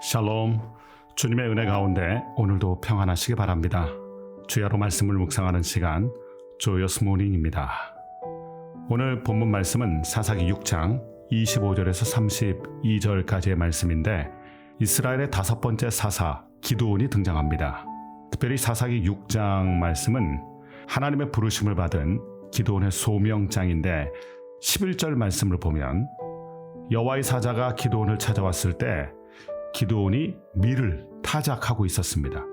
샬롬, 주님의 은혜 가운데 오늘도 평안하시기 바랍니다. 주야로 말씀을 묵상하는 시간, 조여스 모닝입니다. 오늘 본문 말씀은 사사기 6장 25절에서 32절까지의 말씀인데 이스라엘의 다섯 번째 사사 기드온이 등장합니다. 특별히 사사기 6장 말씀은 하나님의 부르심을 받은 기드온의 소명장인데 11절 말씀을 보면 여호와의 사자가 기드온을 찾아왔을 때 기드온이 밀을 타작하고 있었습니다.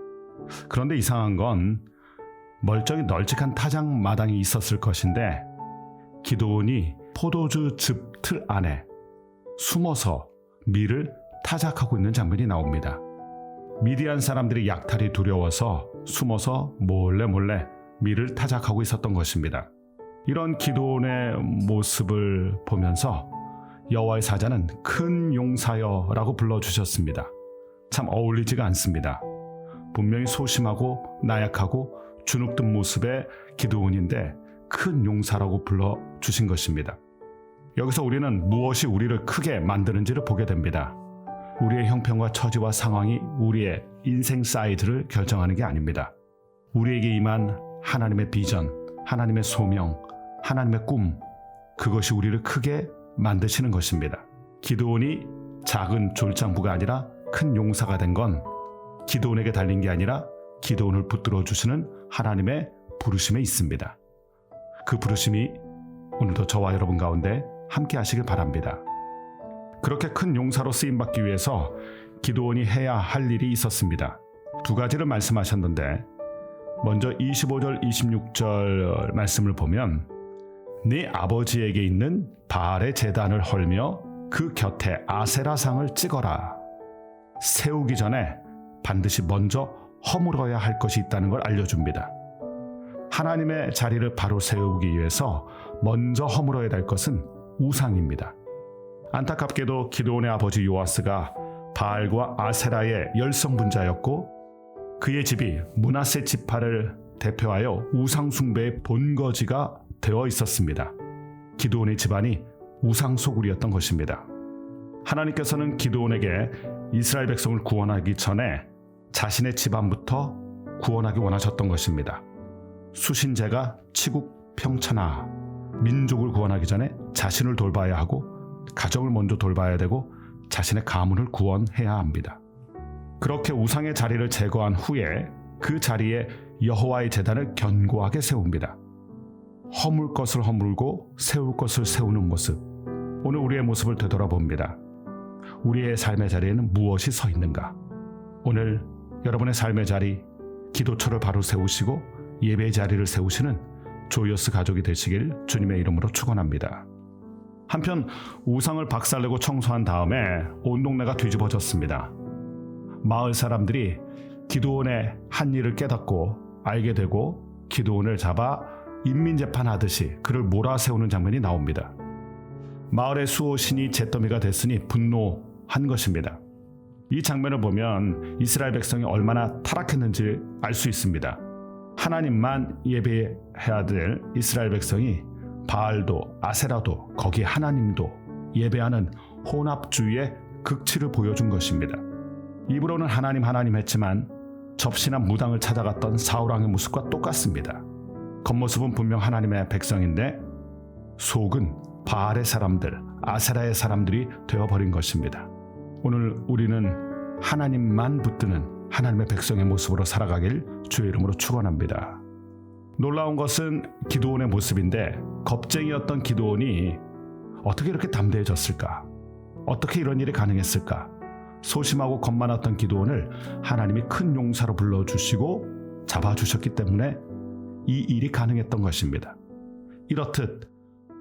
그런데 이상한 건 멀쩡히 널찍한 타작 마당이 있었을 것인데 기드온이 포도주 즙 틀 안에 숨어서 밀을 타작하고 있는 장면이 나옵니다. 미디안 사람들이 약탈이 두려워서 숨어서 몰래 밀을 타작하고 있었던 것입니다. 이런 기드온의 모습을 보면서 여호와의 사자는 큰 용사여라고 불러주셨습니다. 참 어울리지가 않습니다. 분명히 소심하고 나약하고 주눅든 모습의 기드온인데 큰 용사라고 불러주신 것입니다. 여기서 우리는 무엇이 우리를 크게 만드는지를 보게 됩니다. 우리의 형편과 처지와 상황이 우리의 인생 사이즈를 결정하는 게 아닙니다. 우리에게 임한 하나님의 비전, 하나님의 소명, 하나님의 꿈, 그것이 우리를 크게 만드시는 것입니다. 기드온이 작은 졸장부가 아니라 큰 용사가 된 건 기드온에게 달린 게 아니라 기드온을 붙들어 주시는 하나님의 부르심에 있습니다. 그 부르심이 오늘도 저와 여러분 가운데 함께 하시길 바랍니다. 그렇게 큰 용사로 쓰임받기 위해서 기드온이 해야 할 일이 있었습니다. 두 가지를 말씀하셨는데 먼저 25절 26절 말씀을 보면 네 아버지에게 있는 바알의 제단을 헐며 그 곁에 아세라상을 찍어라. 세우기 전에 반드시 먼저 허물어야 할 것이 있다는 걸 알려줍니다. 하나님의 자리를 바로 세우기 위해서 먼저 허물어야 될 것은 우상입니다. 안타깝게도 기드온의 아버지 요아스가 바알과 아세라의 열성분자였고 그의 집이 므낫세 지파를 대표하여 우상 숭배의 본거지가 되어 있었습니다. 기드온의 집안이 우상 소굴이었던 것입니다. 하나님께서는 기드온에게 이스라엘 백성을 구원하기 전에 자신의 집안부터 구원하기 원하셨던 것입니다. 수신제가 치국 평천하, 민족을 구원하기 전에 자신을 돌봐야 하고 가정을 먼저 돌봐야 되고 자신의 가문을 구원해야 합니다. 그렇게 우상의 자리를 제거한 후에 그 자리에 여호와의 제단을 견고하게 세웁니다. 허물 것을 허물고 세울 것을 세우는 모습, 오늘 우리의 모습을 되돌아봅니다. 우리의 삶의 자리에는 무엇이 서 있는가? 오늘 여러분의 삶의 자리, 기도처를 바로 세우시고 예배의 자리를 세우시는 조여스 가족이 되시길 주님의 이름으로 축원합니다. 한편 우상을 박살내고 청소한 다음에 온 동네가 뒤집어졌습니다. 마을 사람들이 기드온의 한 일을 깨닫고 알게 되고 기드온을 잡아 인민재판하듯이 그를 몰아세우는 장면이 나옵니다. 마을의 수호신이 잿더미가 됐으니 분노한 것입니다. 이 장면을 보면 이스라엘 백성이 얼마나 타락했는지 알 수 있습니다. 하나님만 예배해야 될 이스라엘 백성이 바알도 아세라도 거기 하나님도 예배하는 혼합주의의 극치를 보여준 것입니다. 입으로는 하나님 했지만 접시나 무당을 찾아갔던 사울왕의 모습과 똑같습니다. 겉모습은 분명 하나님의 백성인데 속은 바알의 사람들, 아세라의 사람들이 되어버린 것입니다. 오늘 우리는 하나님만 붙드는 하나님의 백성의 모습으로 살아가길 주의 이름으로 축원합니다. 놀라운 것은 기드온의 모습인데 겁쟁이였던 기드온이 어떻게 이렇게 담대해졌을까? 어떻게 이런 일이 가능했을까? 소심하고 겁 많았던 기드온을 하나님이 큰 용사로 불러주시고 잡아주셨기 때문에 이 일이 가능했던 것입니다. 이렇듯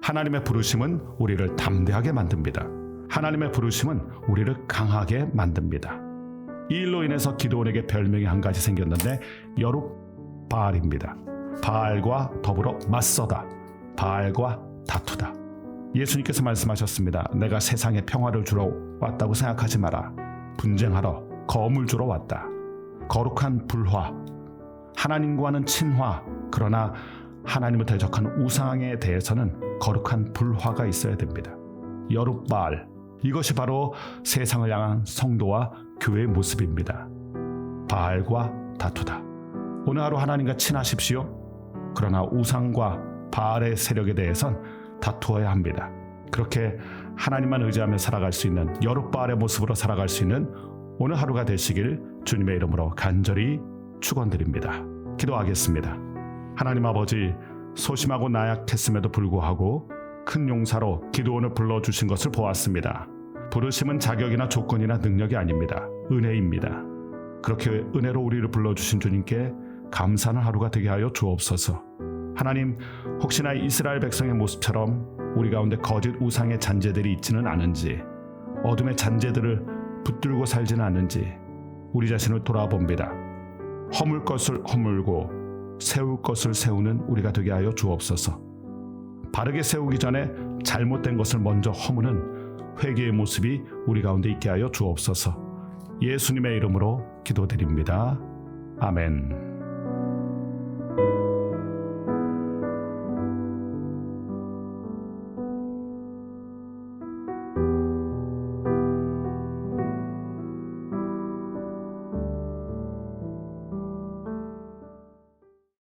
하나님의 부르심은 우리를 담대하게 만듭니다. 하나님의 부르심은 우리를 강하게 만듭니다. 이 일로 인해서 기드온에게 별명이 한 가지 생겼는데 여룹바알입니다. 바알과 더불어 맞서다, 바알과 다투다. 예수님께서 말씀하셨습니다. 내가 세상에 평화를 주러 왔다고 생각하지 마라. 분쟁하러 검을 주러 왔다. 거룩한 불화, 하나님과는 친화, 그러나 하나님을 대적한 우상에 대해서는 거룩한 불화가 있어야 됩니다. 여룹바알, 이것이 바로 세상을 향한 성도와 교회의 모습입니다. 바알과 다투다. 오늘 하루 하나님과 친하십시오. 그러나 우상과 바알의 세력에 대해선 다투어야 합니다. 그렇게 하나님만 의지하며 살아갈 수 있는 여룹바알의 모습으로 살아갈 수 있는 오늘 하루가 되시길 주님의 이름으로 간절히 축원드립니다. 기도하겠습니다. 하나님 아버지, 소심하고 나약했음에도 불구하고 큰 용사로 기드온을 불러주신 것을 보았습니다. 부르심은 자격이나 조건이나 능력이 아닙니다. 은혜입니다. 그렇게 은혜로 우리를 불러주신 주님께 감사하는 하루가 되게 하여 주옵소서. 하나님, 혹시나 이스라엘 백성의 모습처럼 우리 가운데 거짓 우상의 잔재들이 있지는 않은지, 어둠의 잔재들을 붙들고 살지는 않는지 우리 자신을 돌아봅니다. 허물 것을 허물고 세울 것을 세우는 우리가 되게 하여 주옵소서. 바르게 세우기 전에 잘못된 것을 먼저 허무는 회개의 모습이 우리 가운데 있게 하여 주옵소서. 예수님의 이름으로 기도드립니다. 아멘.